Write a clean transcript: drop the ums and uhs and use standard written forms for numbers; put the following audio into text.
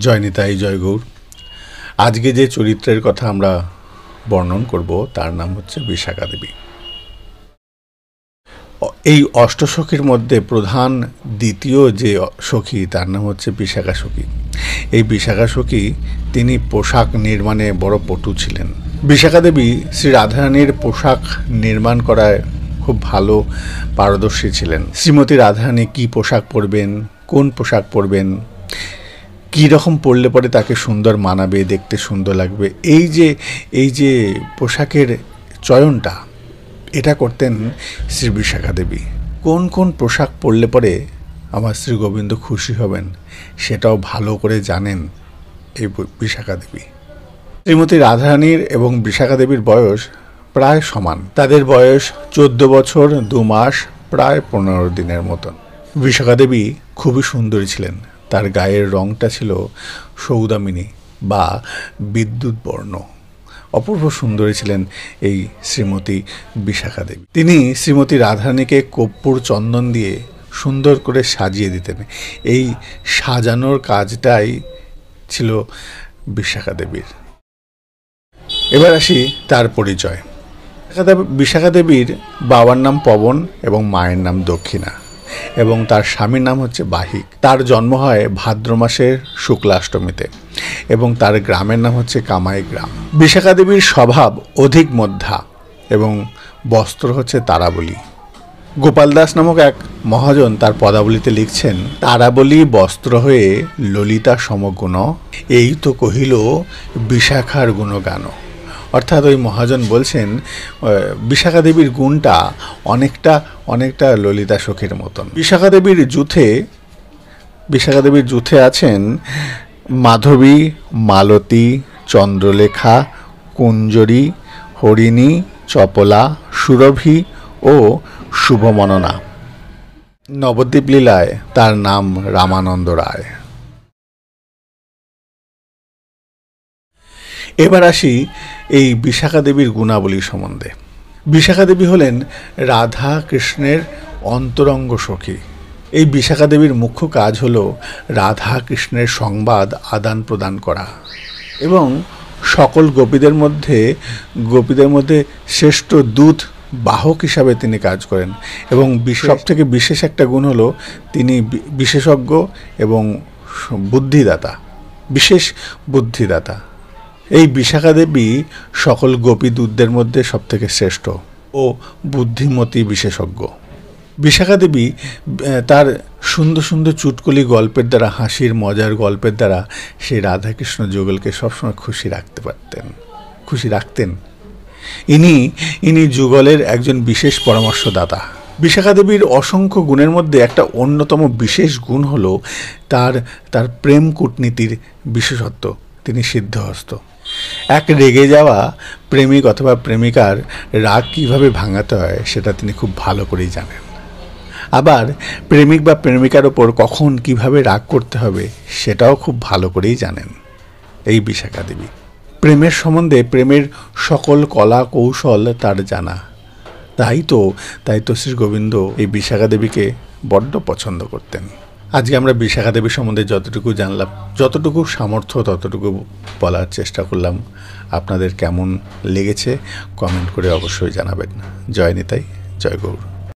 জয় নিতাই, জয় গৌর। আজকে যে চরিত্রের কথা আমরা বর্ণন করব তার নাম হচ্ছে বিশাখা দেবী। এই অষ্টসখীর মধ্যে প্রধান দ্বিতীয় যে সখী তার নাম হচ্ছে বিশাখা সখী। এই বিশাখা সখী তিনি পোশাক নির্মাণে বড় পটু ছিলেন। বিশাখা দেবী শ্রী রাধারানীর পোশাক নির্মাণ করায় খুব ভালো পারদর্শী ছিলেন। শ্রীমতী রাধারানী কী পোশাক পরবেন, কোন পোশাক পরবেন, কী রকম পরলে পরে তাকে সুন্দর মানাবে, দেখতে সুন্দর লাগবে, এই যে পোশাকের চয়নটা এটা করতেন শ্রী বিশাখা দেবী। কোন কোন পোশাক পরলে পরে আমার শ্রী গোবিন্দ খুশি হবেন সেটাও ভালো করে জানেন এই বিশাখা দেবী। শ্রীমতী রাধারানীর এবং বিশাখা দেবীর বয়স প্রায় সমান। তাদের বয়স 14 বছর 2 মাস, প্রায় 15 দিনের মতন। বিশাখা দেবী খুবই সুন্দরী ছিলেন। তার গায়ের রঙটা ছিল সৌদামিনী বা বিদ্যুৎ বর্ণ। অপূর্ব সুন্দরী ছিলেন এই শ্রীমতী বিশাখা দেবী। তিনি শ্রীমতী রাধারানীকে কর্পূর চন্দন দিয়ে সুন্দর করে সাজিয়ে দিতেন। এই সাজানোর কাজটাই ছিল বিশাখা দেবীর। এবার আসি তার পরিচয়। বিশাখা দেবীর বাবার নাম পবন এবং মায়ের নাম দক্ষিণা এবং তার স্বামীর নাম হচ্ছে বাহিক। তার জন্ম হয় ভাদ্র মাসের শুক্লাষ্টমীতে এবং তার গ্রামের নাম হচ্ছে কামাই গ্রাম। বিশাখা দেবীর স্বভাব অধিক মধ্যা এবং বস্ত্র হচ্ছে তারাবলী। গোপাল দাস নামক এক মহাজন তার পদাবলীতে লিখছেন, তারাবলী বস্ত্র হয়ে ললিতা সমগুণ, এই তো কহিল বিশাখার গুণগান। অর্থাৎ ওই মহাজন বলছেন বিশাখা দেবীর গুণটা অনেকটা ললিতা সখীর মতন। বিশাখা দেবীর জুথে আছেন মাধবী, মালতী, চন্দ্রলেখা, কুঞ্জরী, হরিণী, চপলা, সুরভি ও শুভমননা। নবদ্বীপ লীলায় তার নাম রামানন্দ রায়। এবার আসি এই বিশাখা দেবীর গুণাবলী সম্বন্ধে। বিশাখা দেবী হলেন রাধা কৃষ্ণের অন্তরঙ্গ সখী। এই বিশাখা দেবীর মুখ্য কাজ হলো রাধা কৃষ্ণের সংবাদ আদান প্রদান করা এবং সকল গোপীদের মধ্যে শ্রেষ্ঠ দূত বাহক হিসাবে তিনি কাজ করেন। এবং সব থেকে বিশেষ একটা গুণ হলো তিনি বিশেষজ্ঞ এবং বিশেষ বুদ্ধিদাতা। এই বিশাখা দেবী সকল গোপী দূতদের মধ্যে সবথেকে শ্রেষ্ঠ ও বুদ্ধিমতী বিশেষজ্ঞ। বিশাখা দেবী তার সুন্দর সুন্দর চুটকুলি গল্পের দ্বারা, হাসির মজার গল্পের দ্বারা সেই রাধাকৃষ্ণ যুগলকে সবসময় খুশি রাখতেন। ইনি যুগলের একজন বিশেষ পরামর্শদাতা। বিশাখা দেবীর অসংখ্য গুণের মধ্যে একটা অন্যতম বিশেষ গুণ হলো তার প্রেম কূটনীতির বিশেষত্ব। তিনি সিদ্ধহস্ত। এক রেগে যাওয়া প্রেমিক অথবা প্রেমিকার রাগ কীভাবে ভাঙাতে হয় সেটা তিনি খুব ভালো করেই জানেন। আবার প্রেমিক বা প্রেমিকার ওপর কখন কিভাবে রাগ করতে হবে সেটাও খুব ভালো করেই জানেন এই বিশাখা দেবী। প্রেমের সম্বন্ধে, প্রেমের সকল কলা কৌশল তার জানা। তাই তো শ্রী গোবিন্দ এই বিশাখা দেবীকে বড্ড পছন্দ করতেন। আজকে আমরা বিশাখা দেবীর সম্বন্ধে যতটুকু জানলাম, যতটুকু সামর্থ্য ততটুকু বলার চেষ্টা করলাম। আপনাদের কেমন লেগেছে কমেন্ট করে অবশ্যই জানাবেন। জয় নিতাই, জয় গৌর।